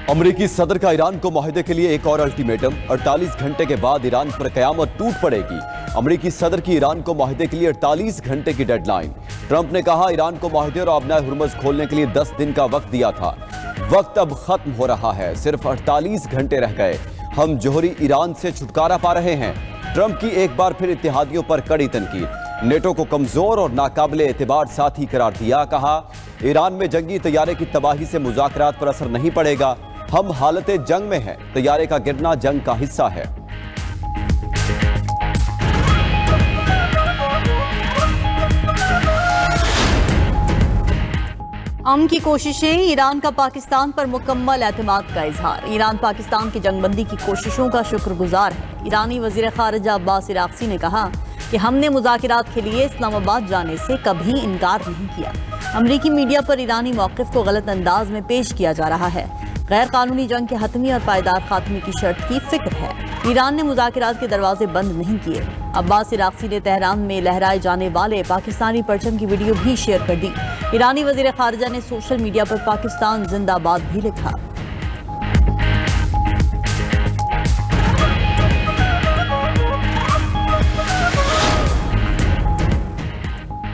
अमरीकी सदर का ईरान को मुआहदे के लिए एक और अल्टीमेटम। 48 घंटे के बाद ईरान पर कयामत टूट पड़ेगी। अमरीकी सदर की ईरान को मुआहदे के लिए 48 घंटे की डेडलाइन। ट्रंप ने कहा ईरान को मुआहदे और आबनाए हुर्मुज़ खोलने के लिए 10 दिन का वक्त दिया था। वक्त अब खत्म हो रहा है, सिर्फ 48 घंटे रह गए। हम जोहरी ईरान से छुटकारा पा रहे हैं। ट्रंप की एक बार फिर इत्तेहादियों पर कड़ी तनकीद। नेटो को कमजोर और नाकाबिले एतबार साथी करार दिया। कहा ईरान में जंगी तैयारे की तबाही से मुज़ाकरात पर असर नहीं पड़ेगा। हम हालत जंग में हैं। तैयारे का गिरना जंग का हिस्सा है। अमन की कोशिशें, ईरान का पाकिस्तान पर मुकम्मल एतमाद का इजहार। ईरान पाकिस्तान की जंगबंदी की कोशिशों का शुक्रगुजार है। ईरानी वजीर खारिजा अब्बास इराक्ची ने कहा कि हमने मुज़ाकरात के लिए इस्लामाबाद जाने से कभी इनकार नहीं किया। अमरीकी मीडिया पर ईरानी मौक़िफ़ को गलत अंदाज में पेश किया जा रहा है। गैर कानूनी जंग के हतमी और पायदार खात्मे की शर्त की फिक्र है। ईरान ने मुज़ाकरात के दरवाजे बंद नहीं किए। अब्बास इराक्ची ने तेहरान में लहराए जाने वाले पाकिस्तानी परचम की वीडियो भी शेयर कर दी। ईरानी वज़ीर ख़ारिजा ने सोशल मीडिया पर पाकिस्तान जिंदाबाद भी लिखा।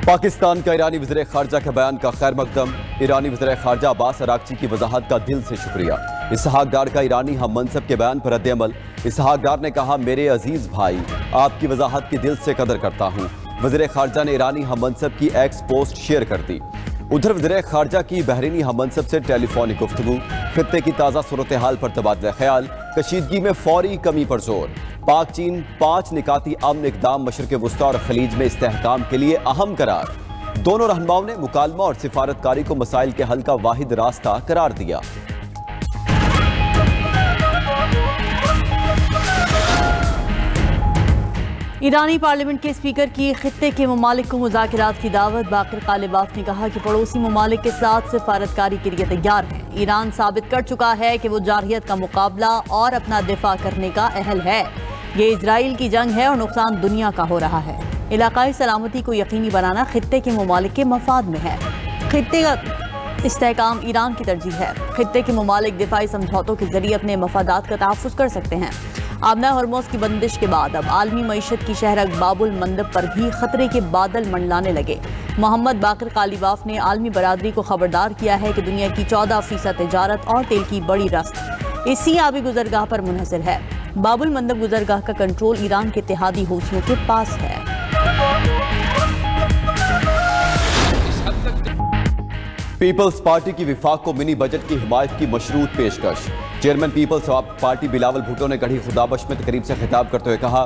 पाकिस्तान का ईरानी वज़ीर ख़ारिजा के बयान का खैर मकदम। ईरानी वज़ीर ख़ारिजा अब्बास अरागची की वजाहत का दिल से शुक्रिया। इसहाक डार का ईरानी हम मनसब के बयान पर रद्द-ए-अमल। इसहाक डार ने कहा मेरे अजीज भाई, आपकी वजाहत की दिल से कदर करता हूँ। वज़ीर ख़ारिजा ने ईरानी हम मनसब की एक्स पोस्ट शेयर कर दी। उधर वज़ीर ख़ारिजा की बहरीनी हम मनसब से टेलीफोनिक गुफ्तगू। खित्ते की ताज़ा सूरत हाल पर तबादला ख्याल। कशीदगी में फौरी कमी पर जोर। पाक चीन 5 निकाती अमन इक़दाम मशरिक़ वुस्ता और खलीज में इस्तेहकाम के लिए अहम करार। दोनों रहनुमाओं ने मुकालमा और सिफारतकारी को मसाइल के हल का वाहिद रास्ता करार दिया। ईरानी पार्लियामेंट के स्पीकर की खित्ते के ममालिक को मुज़ाकरात की दावत। बाक़िर कालिबाफ ने कहा कि पड़ोसी ममालिक के साथ सिफारतकारी के लिए तैयार है। ईरान साबित कर चुका है कि वो जारहियत का मुकाबला और अपना दिफा करने का अहल है। ये इजराइल की जंग है और नुकसान दुनिया का हो रहा है। इलाकाई सलामती को यकीनी बनाना खित्ते के ममालिक के मफाद में है। खित्ते का इस्तेहकाम ईरान की तरजीह है। खित्ते के ममालिक दिफाई समझौतों के जरिए अपने मफादात का तहफ़्फ़ुज़ कर सकते हैं। आबना हुर्मुज़ की बंदिश के बाद अब आलमी मईशत की शहरक बाबुल मंदब पर भी खतरे के बादल मंडलाने लगे। मोहम्मद बाक़िर कालिबाफ ने आलमी बरादरी को खबरदार किया है कि दुनिया की 14% तिजारत और तेल की बड़ी रस्त इसी आबी गुजरगाह पर मुनहसर है। बाबुल मंदब गुजरगाह का कंट्रोल ईरान के इत्तेहादी हौसियों के पास है। पीपल्स पार्टी की विफाक को मिनी बजट की हिमायत की मशरूत पेशकश। चेयरमैन पीपल्स पार्टी बिलावल भुट्टो ने गढ़ी खुदाबश में तकरीब से खिताब करते हुए कहा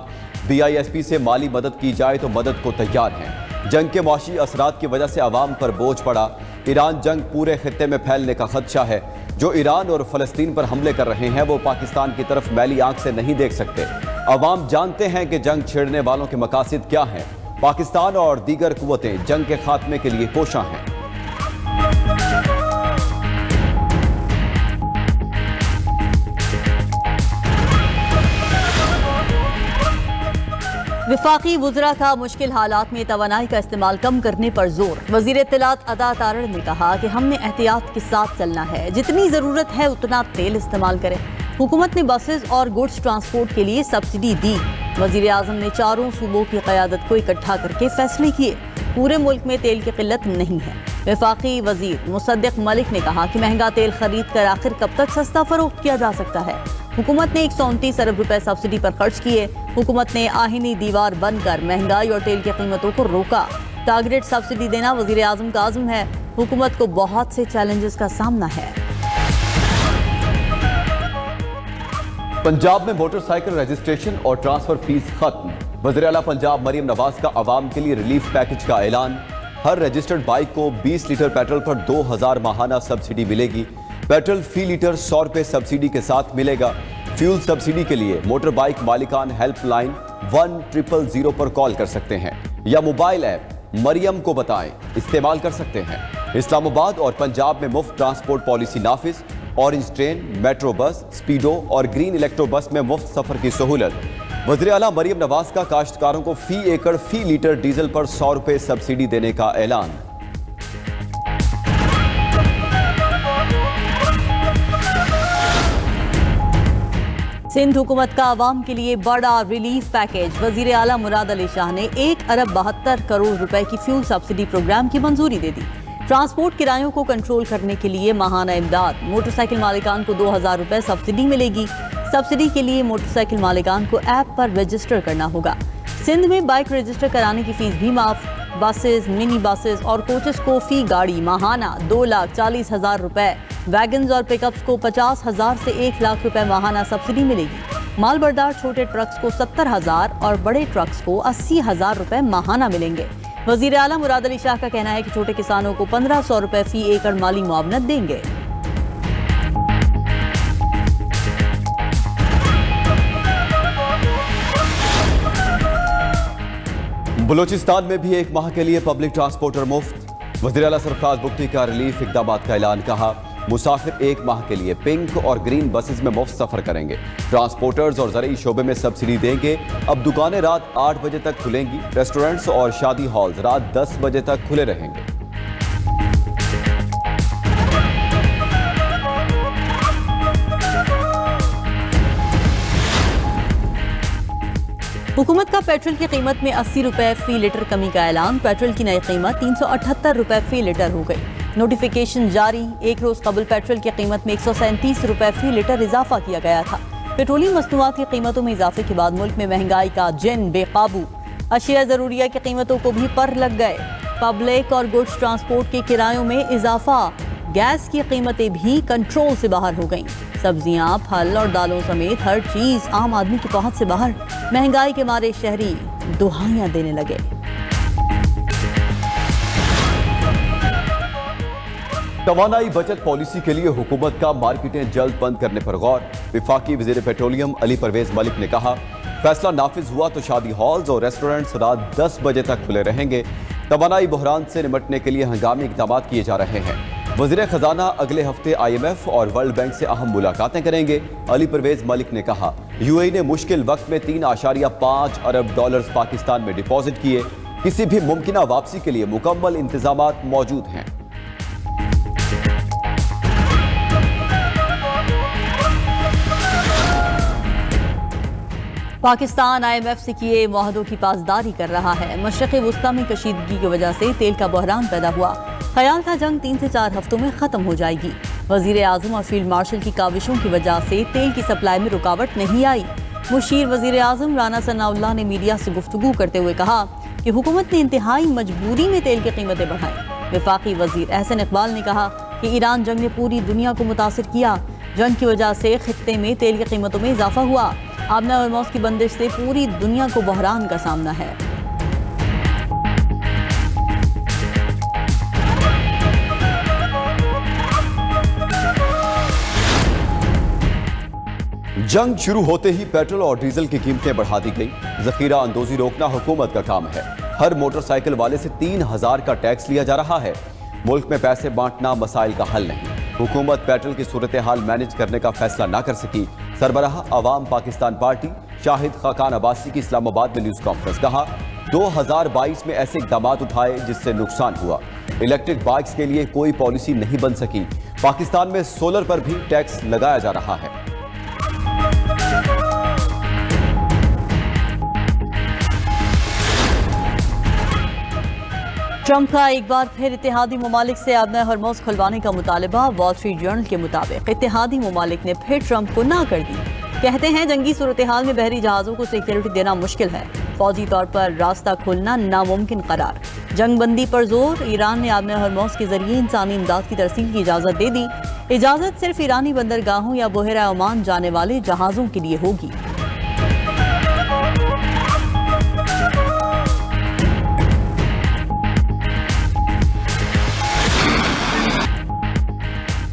BISP से माली मदद की जाए तो मदद को तैयार हैं। जंग के मुआशी असरात की वजह से आवाम पर बोझ पड़ा। ईरान जंग पूरे खित्ते में फैलने का खदशा है। जो ईरान और फ़लस्तीन पर हमले कर रहे हैं वो पाकिस्तान की तरफ मैली आंख से नहीं देख सकते। अवाम जानते हैं कि जंग छेड़ने वालों के मकासद क्या हैं। पाकिस्तान और दीगर कुव्वतें जंग के खात्मे के लिए कोशां हैं। विफाकी वुज़रा का मुश्किल हालात में तवानाई का इस्तेमाल कम करने पर जोर। वज़ीर इत्तलात अता तारड़ ने कहा कि हमने एहतियात के साथ चलना है। जितनी ज़रूरत है उतना तेल इस्तेमाल करें। हुकूमत ने बसेस और गुड्स ट्रांसपोर्ट के लिए सब्सिडी दी। वज़ीर आज़म ने चारों सूबों की क़यादत को इकट्ठा करके फैसले किए। पूरे मुल्क में तेल की किल्लत नहीं है। वफाकी वज़ीर मुसद्दिक़ मलिक ने कहा कि महंगा तेल खरीद कर आखिर कब तक सस्ता फरोख्त किया जा सकता है। हुकूमत ने 129 अरब रुपए सब्सिडी पर खर्च किए। हुकूमत ने आहिनी दीवार बनकर महंगाई और तेल की कीमतों को रोका। टारगेट सब्सिडी देना वज़ीर आज़म का आज़म है। हुकूमत को बहुत से चैलेंजेस का सामना है। पंजाब में मोटरसाइकिल रजिस्ट्रेशन और ट्रांसफर फीस खत्म। वज़ीर आला पंजाब मरियम नवाज का अवाम के लिए रिलीफ पैकेज का ऐलान। हर रजिस्टर्ड बाइक को 20 लीटर पेट्रोल पर 2000 माहाना सब्सिडी मिलेगी। पेट्रोल फी लीटर 100 रुपये सब्सिडी के साथ मिलेगा। फ्यूल सब्सिडी के लिए मोटर बाइक मालिकान हेल्पलाइन 1000 पर कॉल कर सकते हैं या मोबाइल ऐप मरियम को बताएं इस्तेमाल कर सकते हैं। इस्लामाबाद और पंजाब में मुफ्त ट्रांसपोर्ट पॉलिसी नाफिज। Orange train, metro bus, Speedo और ग्रीन इलेक्ट्रो बस में मुफ्त सफर की सहूलत। वज़ीर आला मरियम नवाज का काश्तकारों को फी एकड़ फी लीटर डीजल पर 100 रुपये सब्सिडी देने का ऐलान। सिंध हुकूमत का आवाम के लिए बड़ा रिलीफ पैकेज। वजीर आला मुराद अली शाह ने 1 अरब 72 करोड़ रुपए की फ्यूल सब्सिडी प्रोग्राम की मंजूरी दे दी। ट्रांसपोर्ट किरायों को कंट्रोल करने के लिए माहाना इमदाद। मोटरसाइकिल मालिकान को 2000 रुपए सब्सिडी मिलेगी। सब्सिडी के लिए मोटरसाइकिल मालिकान को ऐप पर रजिस्टर करना होगा। सिंध में बाइक रजिस्टर कराने की फीस भी माफ। बसेस, मिनी बसेस और कोचेस को फी गाड़ी माहाना 2,40,000 रुपए, वैगन्स और पिकअप्स को 50,000 से 1 लाख रुपए माहाना सब्सिडी मिलेगी। माल बरदार छोटे ट्रक्स को 70,000 और बड़े ट्रक्स को 80,000 रुपए माहाना मिलेंगे। वजीर आला मुराद अली शाह का कहना है कि छोटे किसानों को 1500 रुपए फी एकड़ माली मुआवनत देंगे। बलूचिस्तान में भी 1 माह के लिए पब्लिक ट्रांसपोर्टर मुफ्त। वज़ीर आला सरफराज बुगटी का रिलीफ इक़दाम का ऐलान। कहा, मुसाफिर 1 माह के लिए पिंक और ग्रीन बसेस में मुफ्त सफर करेंगे। ट्रांसपोर्टर्स और ज़रूरी शोबे में सब्सिडी देंगे। अब दुकानें रात 8 बजे तक खुलेंगी। रेस्टोरेंट्स और शादी हॉल्स रात 10 बजे तक खुले रहेंगे। हुकूमत का पेट्रोल की कीमत में 80 रुपए फी लीटर कमी का ऐलान। पेट्रोल की नई कीमत 378 रुपए फी लीटर हो गई। नोटिफिकेशन जारी। 1 रोज कबल पेट्रोल की कीमत में 137 रुपए फी लीटर इजाफा किया गया था। पेट्रोलियम मसनूआत की कीमतों में इजाफे के बाद मुल्क में महंगाई का जिन बेकाबू। अशिया ज़रूरिया की कीमतों को भी पर लग गए। पब्लिक और गुड्स ट्रांसपोर्ट के किरायों में इजाफा। गैस की कीमतें भी कंट्रोल से बाहर हो गईं। सब्जियां, फल और दालों समेत हर चीज आम आदमी की पहुंच से बाहर। महंगाई के मारे शहरी दुहाइयां देने लगे। तवानाई बचत पॉलिसी के लिए हुकूमत का मार्केटें जल्द बंद करने पर गौर। विफाकी वजीर पेट्रोलियम अली परवेज मलिक ने कहा, फैसला नाफिज हुआ तो शादी हॉल्स और रेस्टोरेंट्स रात 10 बजे तक खुले रहेंगे। तवानाई बहरान से निपटने के लिए हंगामी इक़दाम किए जा रहे हैं। वज़ीर ख़जाना अगले हफ्ते IMF और वर्ल्ड बैंक से अहम मुलाकातें करेंगे। अली परवेज मलिक ने कहा, UAE ने मुश्किल वक्त में 3.5 अरब डॉलर्स पाकिस्तान में डिपॉजिट किए। किसी भी मुमकिना वापसी के लिए मुकम्मल इंतजामात मौजूद हैं। पाकिस्तान IMF से किए मुआहदों की पासदारी कर रहा है। मशरक़ी वुस्ता में कशीदगी की वजह से तेल का बहरान पैदा हुआ। ख्याल था जंग 3 से 4 हफ्तों में ख़त्म हो जाएगी। वज़ीर आज़म और फील्ड मार्शल की काविशों की वजह से तेल की सप्लाई में रुकावट नहीं आई। मुशीर वज़ीर आज़म राना सनाउल्लाह ने मीडिया से गुफ्तगू करते हुए कहा कि हुकूमत ने इंतहाई मजबूरी में तेल की कीमतें बढ़ाई। वफाकी वज़ीर एहसन इकबाल ने कहा कि ईरान जंग ने पूरी दुनिया को मुतासिर किया। जंग की वजह से खित्ते में तेल की कीमतों में इजाफा हुआ। आबना हरमुज़ की बंदिश से पूरी दुनिया को बहरान का सामना है। जंग शुरू होते ही पेट्रोल और डीजल की कीमतें बढ़ा दी गई। जखीरा अंदोजी रोकना हुकूमत का काम है। हर मोटरसाइकिल वाले से 3000 का टैक्स लिया जा रहा है। मुल्क में पैसे बांटना मसाइल का हल नहीं। हुकूमत पेट्रोल की सूरत हाल मैनेज करने का फैसला ना कर सकी। सरबराह अवाम पाकिस्तान पार्टी शाहिद खाकान अब्बासी की इस्लामाबाद में न्यूज़ कॉन्फ्रेंस। कहा, 2022 में ऐसे इक़दाम उठाए जिससे नुकसान हुआ। इलेक्ट्रिक बाइक्स के लिए कोई पॉलिसी नहीं बन सकी। पाकिस्तान में सोलर पर भी टैक्स लगाया जा रहा है। ट्रंप का एक बार फिर इत्तेहादी ममालिक से आबना हरमुज़ खुलवाने का मुतालबा। वॉल स्ट्रीट जर्नल के मुताबिक इत्तेहादी ममालिक ने फिर ट्रंप को ना कर दी। कहते हैं जंगी सूरत हाल में बहरी जहाज़ों को सिक्योरिटी देना मुश्किल है। फौजी तौर पर रास्ता खोलना नामुमकिन करार। जंग बंदी पर जोर। ईरान ने आबना हरमुज़ के जरिए इंसानी इमदाद की तरसील की इजाज़त दे दी। इजाज़त सिर्फ ईरानी बंदरगाहों या बहरा ओमान जाने वाले जहाज़ों के लिए होगी।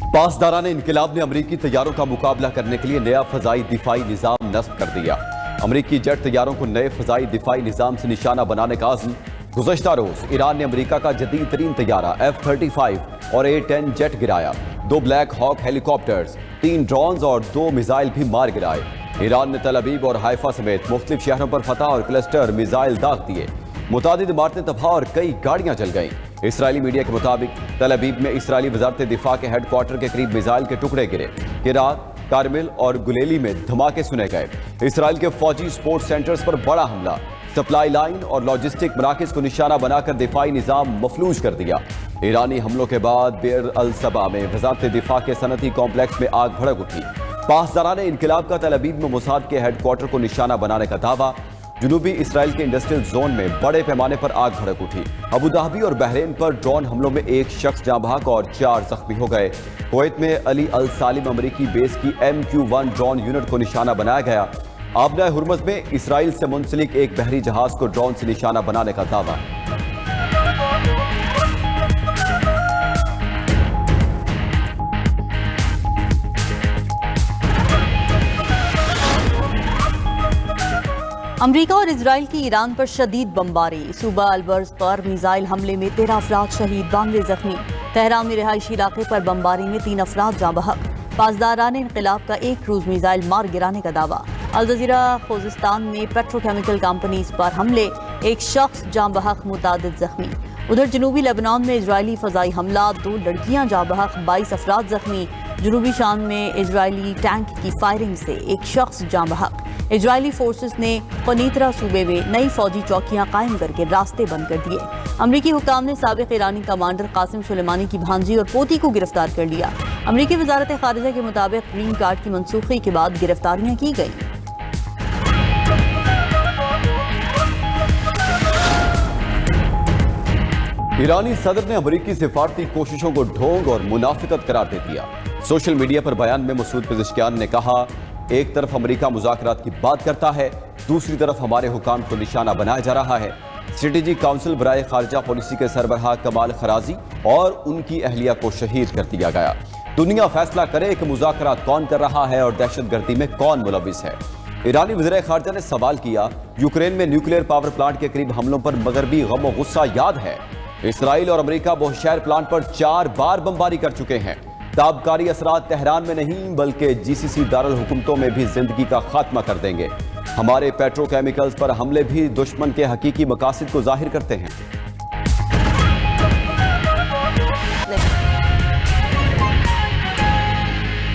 पासदारान इनकलाब ने अमरीकी तैयारों का मुकाबला करने के लिए नया फ़ज़ाई दिफाई निज़ाम नस्ब कर दिया। अमरीकी जेट तैयारों को नए फ़ज़ाई दिफाई निज़ाम से निशाना बनाने का अज़्म। गुज़श्ता रोज़ ईरान ने अमरीका का जदीद तरीन तैयारा F-35 और A-10 जेट गिराया। 2 ब्लैक हॉक हेलीकॉप्टर्स, 3 ड्रोन्स और 2 मिसाइल भी मार गिराए। ईरान ने तल अबीब और हाइफा समेत मुख्तलिफ शहरों पर फतह और क्लस्टर मिसाइल दाग दिए। मुतादिद इमारतें तबाह और कई गाड़ियां जल गईं। इसराइली मीडिया के मुताबिक तल अबीब में इसराइली वजारत दिफा के हेडक्वार्टर के करीब मिसाइल के टुकड़े गिरे। कि रात कारमिल और गुलेली में धमाके सुने गए। इसराइल के फौजी स्पोर्ट्स सेंटर्स पर बड़ा हमला, सप्लाई लाइन और लॉजिस्टिक मराकज को निशाना बनाकर दिफाई निजाम मफलूज कर दिया। ईरानी हमलों के बाद बियर अल सबा में वजारत दिफा के सनती कॉम्प्लेक्स में आग भड़क उठी। पासदारान इनकलाब का तल अबीब में मोसाद के हेडक्वार्टर को निशाना बनाने का दावा। जनूबी इसराइल के इंडस्ट्रियल जोन में बड़े पैमाने पर आग भड़क उठी। अबू धाबी और बहरीन पर ड्रोन हमलों में एक शख्स जाँ बहक और 4 जख्मी हो गए। कुवैत में अली अल सालिम अमरीकी बेस की MQ-1 ड्रोन यूनिट को निशाना बनाया गया। आबना हुर्मज में इसराइल से मुंसलिक एक बहरी जहाज को ड्रोन से निशाना बनाने का दावा। अमरीका और इजराइल की ईरान पर शदीद बमबारी। सूबा अलबर्ज पर मिसाइल हमले में 13 अफराद शहीद, 92 जख्मी। तेहरान में रिहायशी इलाके पर बमबारी में 3 अफराद जाँ बहक। पासदारान इनकलाब का एक क्रूज मिसाइल मार गिराने का दावा। अल जजीरा खोजिस्तान में पेट्रोकेमिकल कंपनीज पर हमले, एक शख्स जाँ बहक, मुतादिद जख्मी। उधर जनूबी लेबनान में इजरायली फजाई हमला, 2 लड़कियां जाँ बहक, 22 अफराद जख्मी। जनूबी शाम में इजरायली टैंक की फायरिंग से एक शख्स जाँ बहक। इजरायली फोर्सेस ने कनीतरा सूबे में नई फौजी चौकियां कायम करके रास्ते बंद कर दिए। अमरीकी हुकाम ने साबिक ईरानी कमांडर कासिम सुलेमानी की भांजी और पोती को गिरफ्तार कर लिया। अमरीकी वजारत खारिजा के मुताबिक ग्रीन कार्ड की मनसूखी के बाद गिरफ्तारियां की गई। ईरानी सदर ने अमरीकी सिफारती कोशिशों को ढोंग और मुनाफिकत करार दे दिया। सोशल मीडिया पर बयान में मसूद पेज़ेश्कियान ने कहा, एक तरफ अमेरिका मुज़ाकरात की बात करता है, दूसरी तरफ हमारे हुकाम को निशाना बनाया जा रहा है। स्ट्रेटेजिक काउंसिल बराए खारजा पॉलिसी के सरबराह कमाल खराजी और उनकी अहलिया को शहीद कर दिया गया। दुनिया फैसला करे कि मुज़ाकरात कौन कर रहा है और दहशतगर्दी में कौन मुलविस है। ईरानी वज़ीर खारजा ने सवाल किया, यूक्रेन में न्यूक्लियर पावर प्लांट के करीब हमलों पर मगरबी गम और गुस्सा याद है। इसराइल और अमेरिका बोहशहर प्लांट पर 4 बार बमबारी कर चुके हैं। ताबकारी असरात तेहरान में नहीं बल्कि GCC दारुल हुकूमतों में भी जिंदगी का खात्मा कर देंगे। हमारे पेट्रोकेमिकल्स पर हमले भी दुश्मन के हकीकी मकासद को जाहिर करते हैं।